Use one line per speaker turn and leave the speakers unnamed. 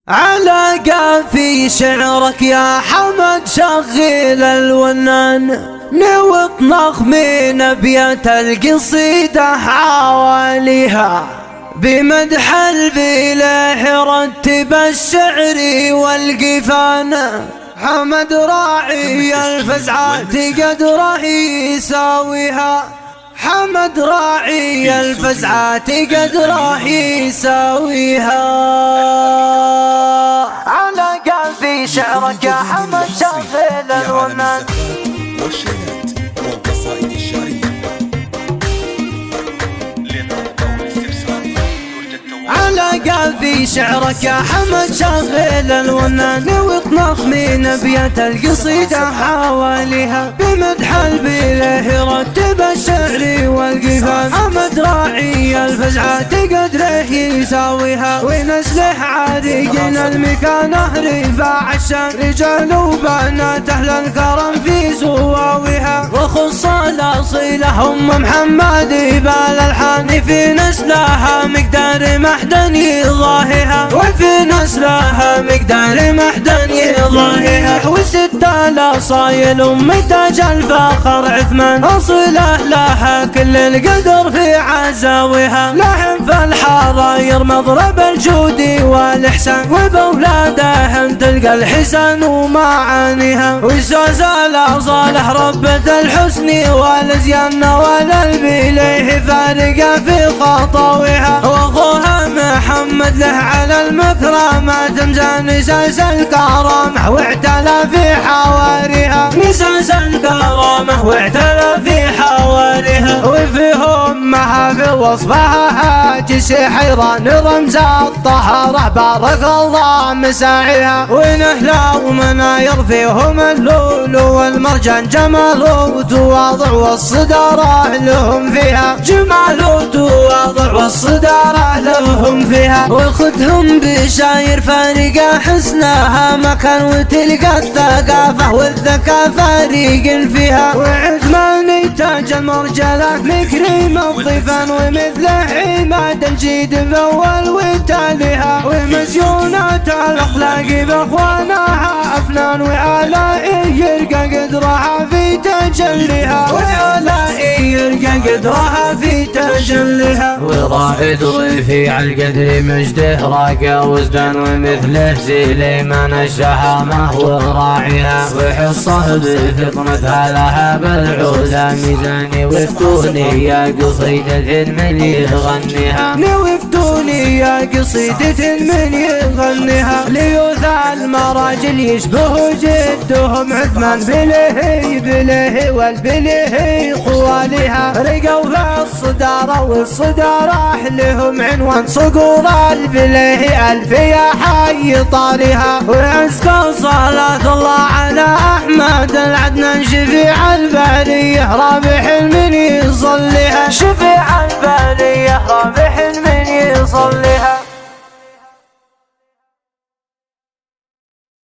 على قافي شعرك يا حمد شغل الونان، نوط نغمين ابيات القصيدة حواليها، بمدح البله رتب الشعر والقفان. حمد راعي الفزعات قدره يساويها، حمد راعي الفزعات قدره يساويها. على قلبي شعرك يا حمد شغل الونان
والشيلات والقصائد الشعرية.
على قلبي شعرك يا حمد شغل الونان، نوط نغمين ابيات القصيدة حواليها، بمدح البله رتب الشعر والقفان. حمد راعي الفزعات قدره يساويها، ونسله عارقنا المكانه رفاع الشان، رجال وبنات اهل الكرم في زواويها، وخص الاصيله ام محمد بال الحان، في نسلها مقدار محدن يضاهيها، وفي نسلها مقدار محدن يضاهيها، وست الاصايل ام تاج الفخر عثمان، اصله لها كل القدر في عزاويها، لهم في الحراير مضرب الجود والاحسان، وباولادهم تلقى الحسن ومعانيها، وسوس الاصاله ربة الحسن والازيان، والالبيله فارقه في خطاويها، واخوها محمد له على المكرمات مزان، نساس الكرامه واعتلى في حواريها، نساس الكرامه واعتلى في حواريها، وفي امها في وصفها هاجس حيران رمز الطهاره بارك الله مساعيها، ونهلا ومناير فيهم اللؤلؤ والمرجان، جمال وتواضع والصداره لهم فيها، جمال وتواضع والصداره لهم فيها، وخذهم بشاير فارقه حسنها مكان، وتلقى الثقافه والذكاء فارق فيها، وعثماني تاج المرجلات مكرم الضيفان، ومثله عماد الجيد باول وتاليها، ومزيونات الاخلاق باخوانها افنان، وعلائي يلقى قدرها في تجليها، وعلائي يلقى قدرها في تجليها،
ورائد رفيع القدر مجده راقى وزدان، ومثله سليمان الشهامة وراعيها، وحصه بفطنتها لها بالعلا ميزاني، وفتوني يا قصيدة من يغنيها،
وفتوني يا قصيدة من يغنيها، ليوث المراجل يشبه جدهم عثمان، بليه بليه والبليه خواليها، رقوا في الصدارة والصدارة لهم عنوان، صقور البليه ألف يا حي طارها، وعزكوا صلاة الله على أحمد العدنان، شفيع البرية رابح من يصليها، شفيع